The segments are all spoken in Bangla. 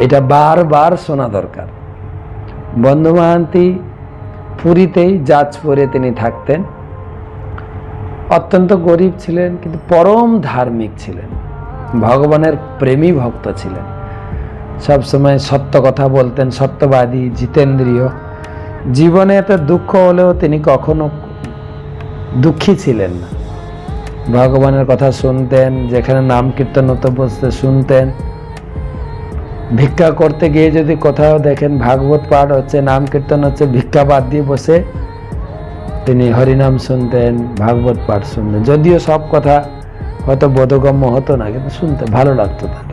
এটা বারবার শোনা দরকার। বন্ধু মহান্তি পুরীতেই যাজপুরে তিনি থাকতেন। অত্যন্ত গরিব ছিলেন, কিন্তু পরম ধার্মিক ছিলেন, ভগবানের প্রেমী ভক্ত ছিলেন। সবসময় সত্য কথা বলতেন, সত্যবাদী, জিতেন্দ্রীয়। জীবনে এত দুঃখ হলেও তিনি কখনো দুঃখী ছিলেন না। ভগবানের কথা শুনতেন, যেখানে নাম কীর্তন হতো বসতে শুনতেন। ভিক্ষা করতে গিয়ে যদি কোথাও দেখেন ভাগবত পাঠ হচ্ছে, নাম কীর্তন হচ্ছে, ভিক্ষা বাদ দিয়ে বসে তিনি হরিনাম শুনতেন, ভাগবত পাঠ শুনতেন। যদিও সব কথা হয়তো বোধগম্য হতো না, কিন্তু শুনতে ভালো লাগতো তার।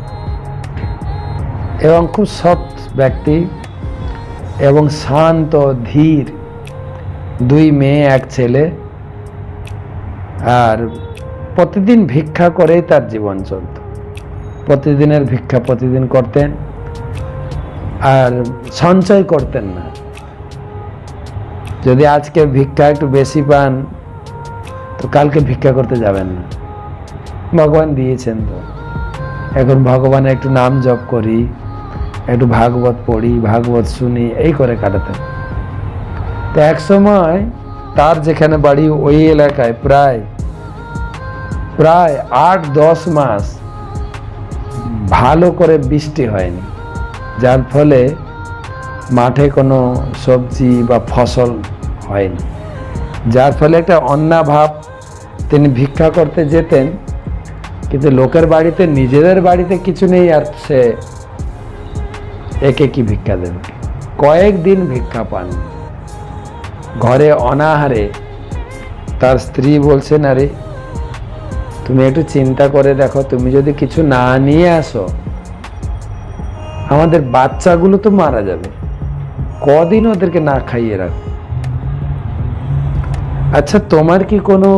এবং খুব সৎ ব্যক্তি এবং শান্ত ধীর। 2 মেয়ে 1 ছেলে। আর প্রতিদিন ভিক্ষা করেই তার জীবন চলত। প্রতিদিনের ভিক্ষা প্রতিদিন করতেন, আর সঞ্চয় করতেন না। যদি আজকে ভিক্ষা একটু বেশি পান তো কালকে ভিক্ষা করতে যাবেন না, ভগবান দিয়েছেন তো। এখন ভগবানের একটু নাম জপ করি, একটু ভাগবত পড়ি, ভাগবত শুনি, এই করে কাটাতেন। তো এক সময় তার যেখানে বাড়ি ওই এলাকায় প্রায় 8-10 মাস ভালো করে বৃষ্টি হয়নি, যার ফলে মাঠে কোনো সবজি বা ফসল হয়নি। যার ফলে একটা অন্নাভাব। তিনি ভিক্ষা করতে যেতেন, কিন্তু লোকের বাড়িতে, নিজেদের বাড়িতে কিছু নেই, আর সে একে কি ভিক্ষা দেবে। কয়েকদিন ভিক্ষা পান, ঘরে অনাহারে। তার স্ত্রী বলছেন, আরে তুমি একটু চিন্তা করে দেখো, তুমি যদি কিছু না নিয়ে আসো আমাদের বাচ্চাগুলো তো মারা যাবে, কদিন ওদেরকে না খাইয়ে রাখো। আচ্ছা, তোমার কি কোনো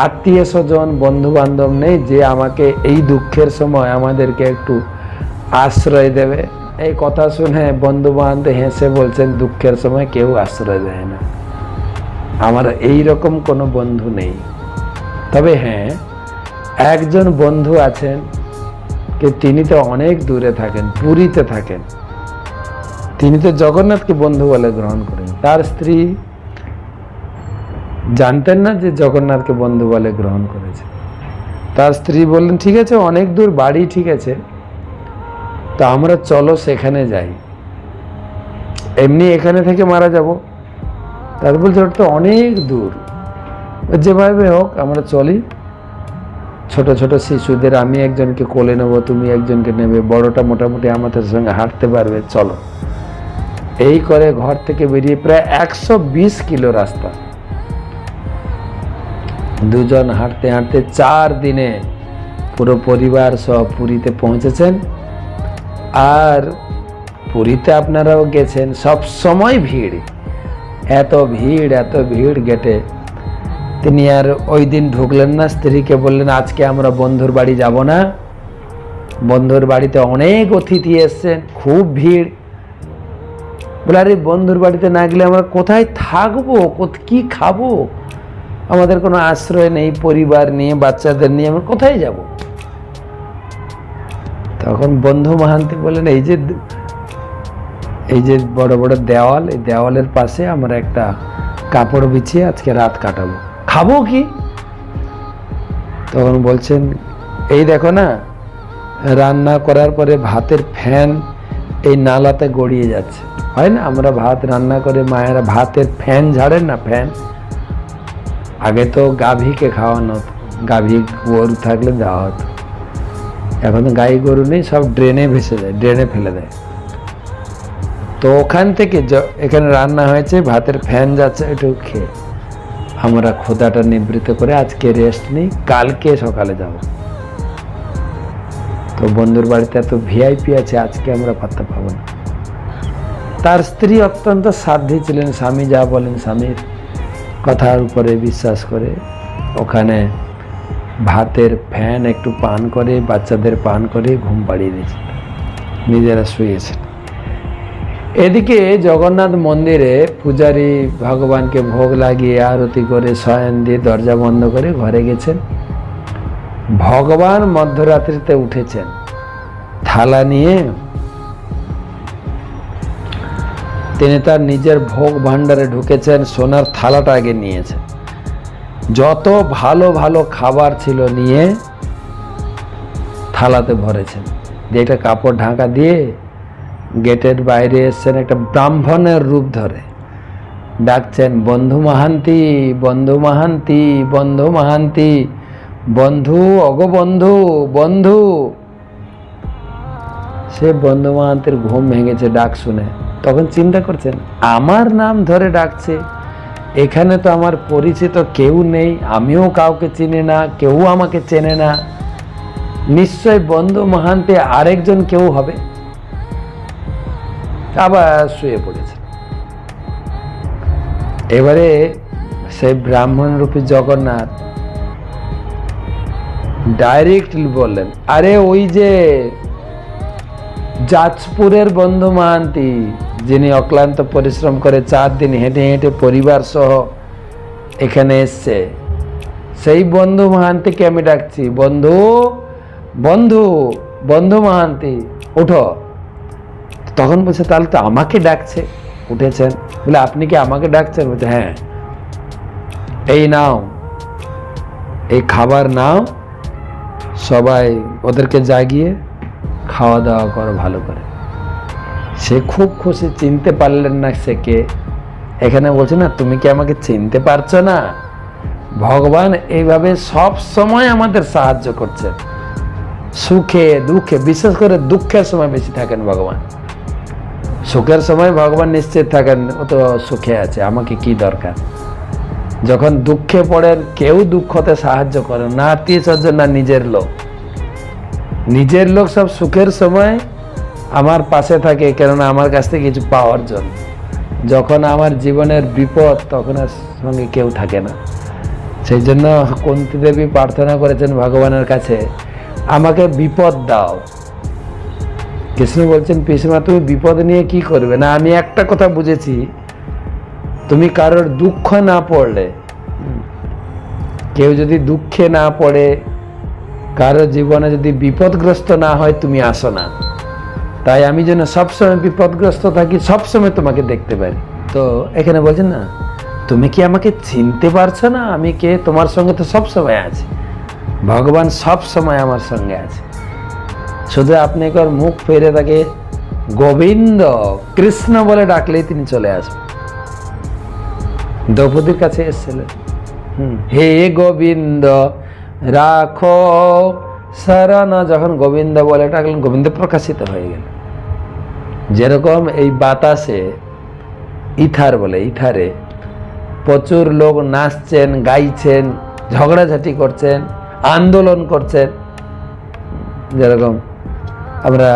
আত্মীয় স্বজন, বন্ধু বান্ধব নেই যে আমাকে এই দুঃখের সময় আমাদেরকে একটু আশ্রয় দেবে? এই কথা শুনে বন্ধু বান্ধব হেসে বলছেন, দুঃখের সময় কেউ আশ্রয় দেয় না, আমার এই রকম কোনো বন্ধু নেই। তবে হ্যাঁ, একজন বন্ধু আছেন, যে তিনি তো অনেক দূরে থাকেন, পুরীতে থাকেন। তিনি তো জগন্নাথকে বন্ধু বলে গ্রহণ করেন। তার স্ত্রী জানতেন না যে জগন্নাথকে বন্ধু বলে গ্রহণ করেছে। তার স্ত্রী বললেন, ঠিক আছে, অনেক দূর বাড়ি, ঠিক আছে, তো আমরা চলো সেখানে যাই, এমনি এখানে থেকে মারা যাব। তার বলছে, ওটা তো অনেক দূর, যেভাবে হোক আমরা চলি। ছোট ছোট শিশুদের আমি একজনকে কোলে নেব, তুমি একজনকে নেবে, বড়টা মোটামুটি আমাদের সঙ্গে হাঁটতে পারবে, চলো। এই করে ঘর থেকে বেরিয়ে প্রায় 120 কিলো রাস্তা, দুজন হাঁটতে হাঁটতে 4 দিনে পুরো পরিবার সহ পুরীতে পৌঁছেছেন। আর পুরীতে আপনারাও গেছেন, সব সময় ভিড়, এত ভিড় গেটে। তিনি আর ওই দিন ঢুকলেন না। স্ত্রীকে বললেন, আজকে আমরা বন্ধুর বাড়ি যাব না, বন্ধুর বাড়িতে অনেক অতিথি এসছেন, খুব ভিড়। বলে, আরে বন্ধুর বাড়িতে না গেলে আমরা কোথায় থাকবো, কি খাবো, আমাদের কোনো আশ্রয় নেই, পরিবার নিয়ে বাচ্চাদের নিয়ে আমরা কোথায় যাব? তখন বন্ধু মহান্তি বললেন, এই যে বড় বড় দেওয়াল, এই দেওয়ালের পাশে আমরা একটা কাপড় বিছিয়ে আজকে রাত কাটাবো, খাবো কি? তখন বলছেন, এই দেখো না, রান্না করার পরে ভাতের ফ্যান এই নালাতে গড়িয়ে যাচ্ছে, হয় না? আমরা ভাত রান্না করে মায়েরা ভাতের ফ্যান ঝাড়েন না, ফ্যান। আগে তো গাভীকে খাওয়ানো হতো, গাভী গরু থাকলে দেওয়া হতো। এখন তো গাই গরু নেই, সব ড্রেনে ভেসে যায়, ড্রেনে ফেলে দেয়। তো ওখান থেকে এখানে রান্না হয়েছে, ভাতের ফ্যান যাচ্ছে, একটু খেয়ে আমরা ক্ষুধাটা নিবৃত্ত করে আজকে রেস্ট নিই, কালকে সকালে যাব। তো বন্ধুর বাড়িতে এত ভিআইপি আছে, আজকে আমরা পাত্তা পাবো না। তার স্ত্রী অত্যন্ত সাধ্বী ছিলেন, স্বামী যা বলেন স্বামীর কথার উপরে বিশ্বাস করে ওখানে ভাতের ফ্যান একটু পান করে, বাচ্চাদের পান করে ঘুম পাড়িয়ে দিয়েছেন, নিজেরা শুয়েছেন। এদিকে জগন্নাথ মন্দিরে পূজারী ভগবানকে ভোগ লাগিয়ে আরতি করে শয়ন দিয়ে দরজা বন্ধ করে ঘরে গেছেন। ভগবান মধ্যরাত্রিতে উঠেছেন, থালা নিয়ে তিনি তার নিজের ভোগ ভাণ্ডারে ঢুকেছেন, সোনার থালাটা আগে নিয়েছেন, যত ভালো ভালো খাবার ছিল নিয়ে থালাতে ভরেছেন, যে একটা কাপড় ঢাকা দিয়ে গেটের বাইরে এসছেন, একটা ব্রাহ্মণের রূপ ধরে ডাকছেন, বন্ধু মাহান্তি, বন্ধু মাহান্তি, বন্ধু মাহান্তি, বন্ধু, অগো বন্ধু, বন্ধু। সে বন্ধু মাহান্তির ঘুম ভেঙেছে ডাক শুনে। তখন চিন্তা করছেন, আমার নাম ধরে ডাকছে, এখানে তো আমার পরিচিত কেউ নেই, আমিও কাউকে চিনি না, কেউ আমাকে চেনে না, নিশ্চয় বন্ধু মাহান্তি আরেকজন কেউ হবে। আবার শুয়ে পড়েছে। এবারে সেই ব্রাহ্মণ রূপী জগন্নাথ ডাইরেক্টলি বললেন, আরে ওই যে যাজপুরের বন্ধু মাহান্তি, যিনি অক্লান্ত পরিশ্রম করে 4 দিন হেঁটে হেঁটে পরিবার সহ এখানে এসছে, সেই বন্ধু মাহান্তিকে আমি ডাকছি, বন্ধু, বন্ধু, বন্ধু মাহান্তি, ওঠো। তখন বলছে, তাহলে তো আমাকে ডাকছে। উঠেছেন, বলে আপনি কি আমাকে ডাকছেন? বলছে, হ্যাঁ, এই নাও, এই খাবার নাও, সবাই ওদেরকে জাগিয়ে খাওয়া দাওয়া করো ভালো করে। সে খুব খুশি, চিনতে পারলেন না সে কে। এখানে বলছে না, তুমি কি আমাকে চিনতে পারছো না? ভগবান এইভাবে সব সময় আমাদের সাহায্য করছেন, সুখে দুঃখে, বিশেষ করে দুঃখের সময় বেশি থাকেন ভগবান। সুখের সময় ভগবান নিশ্চিত থাকেন, ও তো সুখে আছে, আমাকে কি দরকার। যখন দুঃখে পড়েন, কেউ দুঃখতে সাহায্য করেন না, আত্মীয় স্বজন না নিজের লোক। নিজের লোক সব সুখের সময় আমার পাশে থাকে, কেননা আমার কাছ থেকে কিছু পাওয়ার জন্য। যখন আমার জীবনের বিপদ, তখন আর সঙ্গে কেউ থাকে না। সেই জন্য কুন্তী দেবী প্রার্থনা করেছেন ভগবানের কাছে, আমাকে বিপদ দাও। কৃষ্ণ বলছেন, পিসিমা তুমি বিপদ নিয়ে কি করবে? না, আমি একটা কথা বুঝেছি, তুমি কারোর দুঃখ না পড়লে, কেউ যদি দুঃখে না পড়ে, কারো জীবনে যদি বিপদগ্রস্ত না হয়, তুমি আসো না। তাই আমি যেন সবসময় বিপদগ্রস্ত থাকি, সবসময় তোমাকে দেখতে পারি। তো এখানে বলছেন না, তুমি কি আমাকে চিনতে পারছো না? আমি কে? তোমার সঙ্গে তো সবসময় আছি। ভগবান সব সময় আমার সঙ্গে আছে, শুধু আপনি একবার মুখ ফেরে তাকে গোবিন্দ, কৃষ্ণ বলে ডাকলেই তিনি চলে আসবেন। দ্রৌপদীর কাছে এসেছিলেন, হে গোবিন্দ রাখো শরণ, যখন গোবিন্দ বলে ডাকলেন, গোবিন্দ প্রকাশিত হয়ে গেল। যেরকম এই বাতাসে, ইথার বলে, ইথারে প্রচুর লোক নাচছেন, গাইছেন, ঝগড়াঝাটি করছেন, আন্দোলন করছেন। যেরকম আমরা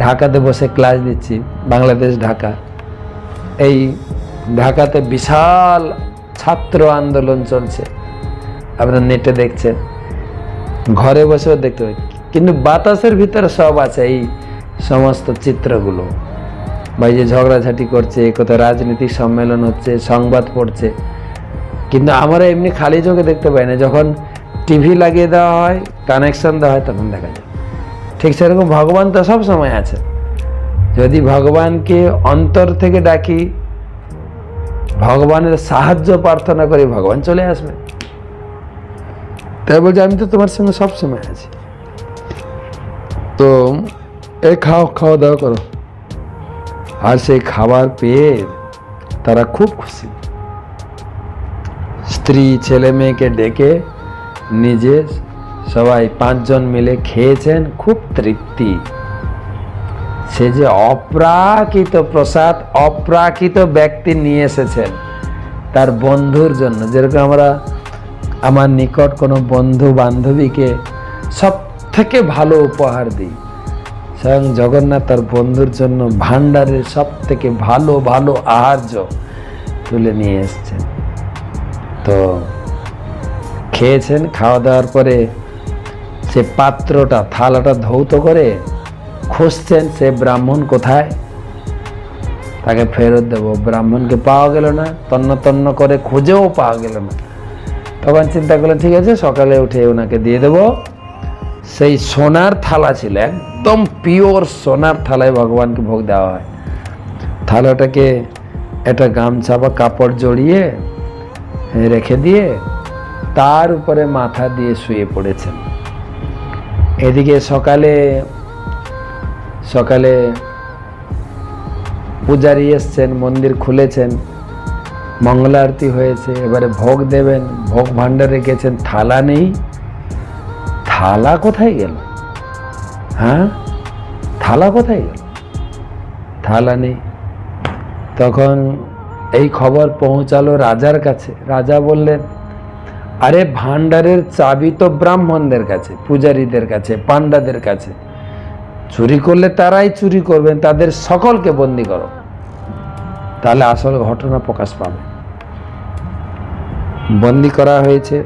ঢাকাতে বসে ক্লাস দিচ্ছি, বাংলাদেশ ঢাকা, এই ঢাকাতে বিশাল ছাত্র আন্দোলন চলছে, আপনারা নেটে দেখছেন, ঘরে বসেও দেখতে পাই। কিন্তু বাতাসের ভিতরে সব আছে, এই সমস্ত চিত্রগুলো। ভাই যে ঝগড়াঝাটি করছে, কোথাও রাজনীতিক সম্মেলন হচ্ছে, সংবাদ পড়ছে, কিন্তু আমরা এমনি খালি চোখে দেখতে পাই না। যখন টিভি লাগিয়ে দেওয়া হয়, কানেকশন দেওয়া হয়, তখন দেখা যায়। ঠিক সেরকম ভগবান তো সব সময় আছে। যদি ভগবানকে অন্তর থেকে ডাকি, ভগবানের সাহায্য প্রার্থনা করি, ভগবান চলে আসবে। তাই বলছে, আমি তো তোমার সঙ্গে সব সময় আছি। তো এই খাওয়া দাওয়া করো। আর সেই খাবার পেয়ে তারা খুব খুশি। স্ত্রী ছেলে মেয়েকে ডেকে নিজে সবাই 5 জন মিলে খেয়েছেন, খুব তৃপ্তি। সে যে অপ্রাকৃত প্রসাদ, অপ্রাকৃত ব্যক্তি নিয়ে এসেছেন তার বন্ধুর জন্য। যেরকম আমরা আমার নিকট কোনো বন্ধু বান্ধবীকে সব থেকে ভালো উপহার দিই, স্বয়ং জগন্নাথ তার বন্ধুর জন্য ভাণ্ডারের সব থেকে ভালো ভালো আহার্য তুলে নিয়ে এসছেন। তো খেয়েছেন, খাওয়া দাওয়ার পরে সে পাত্রটা, থালাটা ধৌত করে খুঁজছেন, সে ব্রাহ্মণ কোথায়, তাকে ফেরত দেব। ব্রাহ্মণকে পাওয়া গেল না, তন্ন তন্ন করে খুঁজেও পাওয়া গেল না। তখন চিন্তা করলেন, ঠিক আছে, সকালে উঠে ওনাকে দিয়ে দেব, সেই সোনার থালা ছিল, একদম পিওর সোনার থালায় ভগবানকে ভোগ দেওয়া হয়। থালাটাকে একটা গামছা বা কাপড় জড়িয়ে রেখে দিয়ে তার উপরে মাথা দিয়ে শুয়ে পড়েছেন। এদিকে সকালে সকালে পূজারী এসছেন, মন্দির খুলেছেন, মঙ্গল আরতি হয়েছে, এবারে ভোগ দেবেন, ভোগ ভাণ্ডারে গেছেন, থালা নেই। থালা কোথায় গেল? হ্যাঁ, থালা কোথায় গেল? থালা নেই। তখন এই খবর পৌঁছালো রাজার কাছে। রাজা বললেন, আরে ভাণ্ডারের চাবি তো ব্রাহ্মণদের কাছে, পূজারীদের কাছে, পাণ্ডাদের কাছে। চুরি করলে তারাই চুরি করবেন, তাদের সকলকে বন্দি করো, তাহলে আসল ঘটনা প্রকাশ পাবে। বন্দি করা হয়েছে,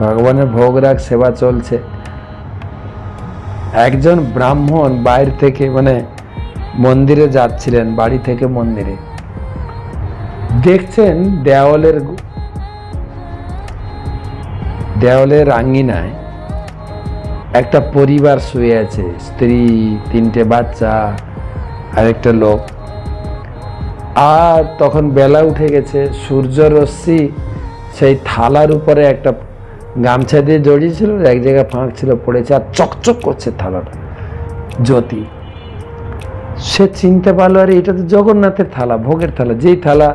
ভগবানের ভোগ রাগ সেবা চলছে। একজন ব্রাহ্মণ বাইরে থেকে মানে মন্দিরে যাচ্ছিলেন, বাড়ি থেকে মন্দিরে, দেখছেন দেওয়ালের আঙ্গিনায় একটা পরিবার শুয়ে আছে, স্ত্রী, 3টে বাচ্চা আর একটা লোক। আর তখন বেলা উঠে গেছে, সূর্য রশ্মি সেই থালার উপরে একটা গামছা দিয়ে জড়িয়েছিল, এক জায়গায় ফাঁক ছিল, পড়েছে, আর চকচক করছে থালাটা, জ্যোতি। সে চিনতে পারলো, আরে এটা তো জগন্নাথের থালা, ভোগের থালা, যেই থালা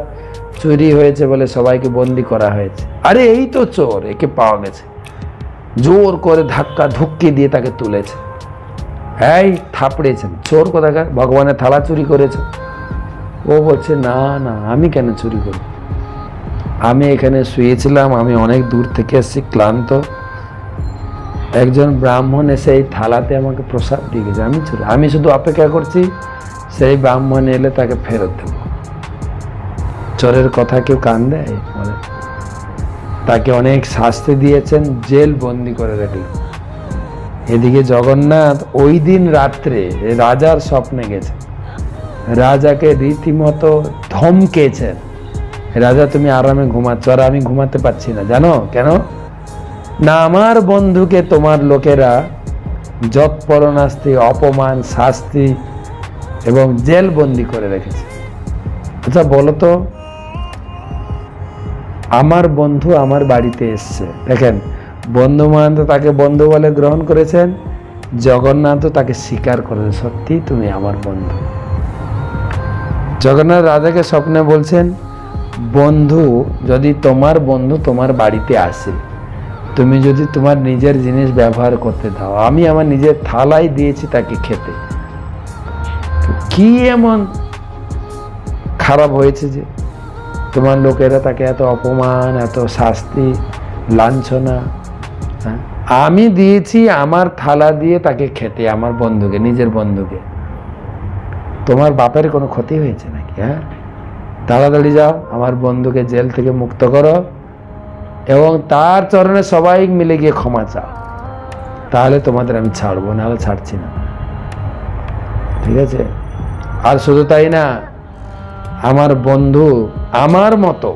চুরি হয়েছে বলে সবাইকে বন্দি করা হয়েছে। আরে এই তো চোর, একে পাওয়া গেছে। জোর করে ধাক্কা ধুক্কি দিয়ে তাকে তুলেছে, এই থাপড়িয়েছেন, চোর কোথাকার, ভগবানের থালা চুরি করেছে। ও বলছে, না না, আমি কেন চুরি করব, আমি এখানে শুয়েছিলাম, আমি অনেক দূর থেকে এসেছি, ক্লান্ত। একজন ব্রাহ্মণ এসে এই থালাতে আমাকে প্রসাদ দিয়ে গেছে, আমি শুধু অপেক্ষা করছি সেই ব্রাহ্মণ এলে তাকে ফেরত দেব। চোরের কথা কেউ কান দেয়? বলে। তাকে অনেক শাস্তি দিয়েছেন, জেল বন্দি করে রাখলেন। এদিকে জগন্নাথ ওই দিন রাত্রে রাজার স্বপ্নে গেছে, রাজাকে রীতিমতো ধমকেছেন, রাজা তুমি আরামে ঘুমাচ্ছ, আর আমি ঘুমাতে পারছি না, জানো কেন? না, আমার বন্ধুকে তোমার লোকেরা যৎপরণাস্তি, অপমান, শাস্তি এবং জেল বন্দি করে রেখেছে। আচ্ছা বলো তো, আমার বন্ধু আমার বাড়িতে এসছে, দেখেন, বন্ধু বান্ধব তাকে বন্ধু বলে গ্রহণ করেছেন, জগন্নাথ তাকে স্বীকার করেছে, সত্যি তুমি আমার বন্ধু। জগন্নাথ রাজাকে স্বপ্নে বলছেন, বন্ধু যদি তোমার বন্ধু তোমার বাড়িতে আসে, তুমি যদি তোমার নিজের জিনিস ব্যবহার করতে দাও, আমি আমার নিজের থালাই দিয়েছি তাকে খেতে, কি এমন খারাপ হয়েছে যে তোমার লোকেরা তাকে এত অপমান, এত শাস্তি, লাঞ্ছনা? আমি দিয়েছি আমার থালা দিয়ে তাকে খেতে, আমার বন্ধুকে, নিজের বন্ধুকে। তোমার বাপের কোনো ক্ষতি হয়েছে নাকি? হ্যাঁ, তাড়াতাড়ি যাও, আমার বন্ধুকে জেল থেকে মুক্ত করো এবং তার চরণে সবাই মিলে গিয়ে ক্ষমা চাও, তাহলে তোমাদের আমি ছাড়বো, নাহলে ছাড়ছি না। ঠিক আছে? আর শুধু তাই না, আমার বন্ধু আমার মতো,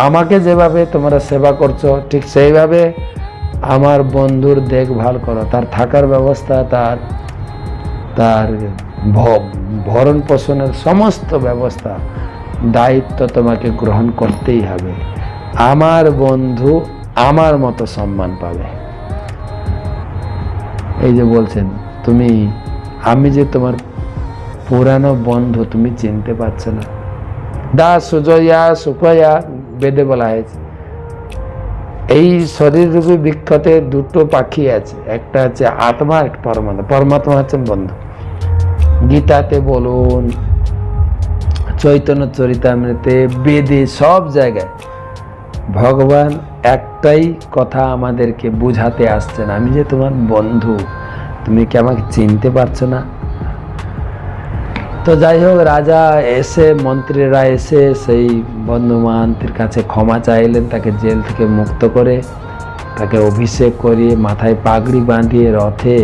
আমাকে যেভাবে তোমরা সেবা করছো ঠিক সেইভাবে আমার বন্ধুর দেখভাল করো, তার থাকার ব্যবস্থা, তার ভরণ পোষণের সমস্ত ব্যবস্থা, দায়িত্ব তোমাকে গ্রহণ করতেই হবে। আমার বন্ধু আমার মতো সম্মান পাবে। এই যে বলছেন, আমি যে তোমার পুরানো বন্ধু, তুমি চিনতে পারছো না। দা সুজয়া সুখয়া বেদে বলা হয়েছে, এই শরীররূপী বৃক্ষতে 2টো পাখি আছে, একটা আছে আত্মা, একটা পরমাত্মা। পরমাত্মা হচ্ছেন বন্ধু। গীতাতে বলুন, চৈতন্য চরিতামৃতে, বেদে, সব জায়গায় ভগবান একটাই কথা আমাদেরকে বুঝাতে আসছেন, আমি যে তোমার বন্ধু, তুমি কি আমাকে চিনতে পারছো না? তো যাই হোক, রাজা এসে, মন্ত্রীরা এসে সেই বন্ধু মহান্তির কাছে ক্ষমা চাইলেন, তাকে জেল থেকে মুক্ত করে, তাকে অভিষেক করিয়ে, মাথায় পাগড়ি বাঁধিয়ে, রথে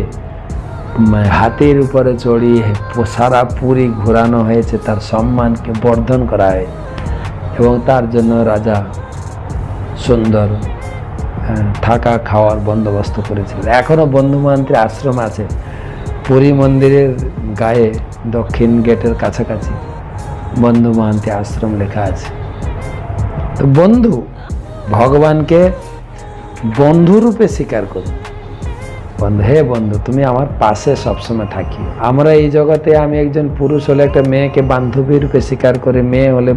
হাতির উপরে চড়িয়ে সারা পুরী ঘোরানো হয়েছে, তার সম্মানকে বর্ধন করা হয় এবং তার জন্য রাজা সুন্দর থাকা খাওয়ার বন্দোবস্ত করেছিলেন। এখনও বন্ধু মহান্তির আশ্রম আছে পুরী মন্দিরের গায়ে, দক্ষিণ গেটের কাছাকাছি বন্ধু মহান্তি আশ্রম লেখা আছে। তো বন্ধু, ভগবানকে বন্ধু রূপে স্বীকার করুন। বন্ধু, হে বন্ধু, তুমি আমার পাশে সবসময় থাকি। আমরা এই জগতে, আমি একজন পুরুষ হলে একটা মেয়েকে বান্ধবী রূপে স্বীকার করি, মেয়ে হলে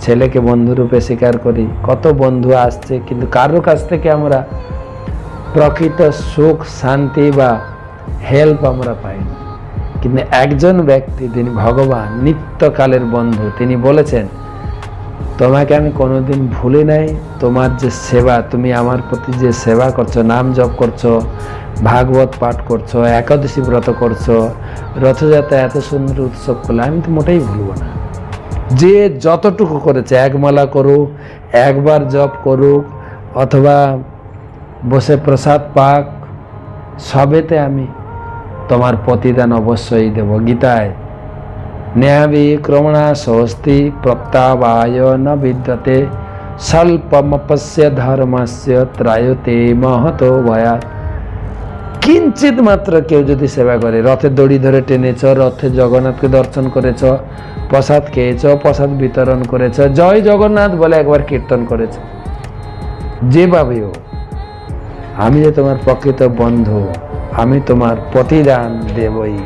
ছেলেকে বন্ধু রূপে স্বীকার করি। কত বন্ধু আসছে, কিন্তু কারোর কাছ থেকে আমরা প্রকৃত সুখ, শান্তি বা হেল্প আমরা পাই না। কিন্তু একজন ব্যক্তি, তিনি ভগবান, নিত্যকালের বন্ধু, তিনি বলেছেন, তোমাকে আমি কোনোদিন ভুলি নাই। তোমার যে সেবা, তুমি আমার প্রতি যে সেবা করছো, নাম জপ করছো, ভাগবত পাঠ করছো, একাদশী ব্রত করছো, রথযাত্রা এত সুন্দর উৎসব করলে, আমি তো মোটেই ভুলবো না। যে যতটুকু করেছে, এক মালা করুক, একবার জপ করুক, অথবা বসে প্রসাদ পাক, সবেতে আমি তোমার প্রতিদান অবশ্যই দেব। গীতায় ন্যায়াবিক্রমণা স্বস্তি প্রপ্তাবায় ন বিদ্যতে স্বল্পমপস্য ধর্মস্য ত্রায়তে মহতো ভয়াৎ। কিঞ্চিত মাত্র কেউ যদি সেবা করে, রথের দড়ি ধরে টেনেছ, রথে জগন্নাথকে দর্শন করেছ, প্রসাদ খেয়েছ, প্রসাদ বিতরণ করেছ, জয় জগন্নাথ বলে একবার কীর্তন করেছ, যেভাবেও, আমি যে তোমার প্রকৃত বন্ধু, আমি তোমার প্রতিদান দেবই।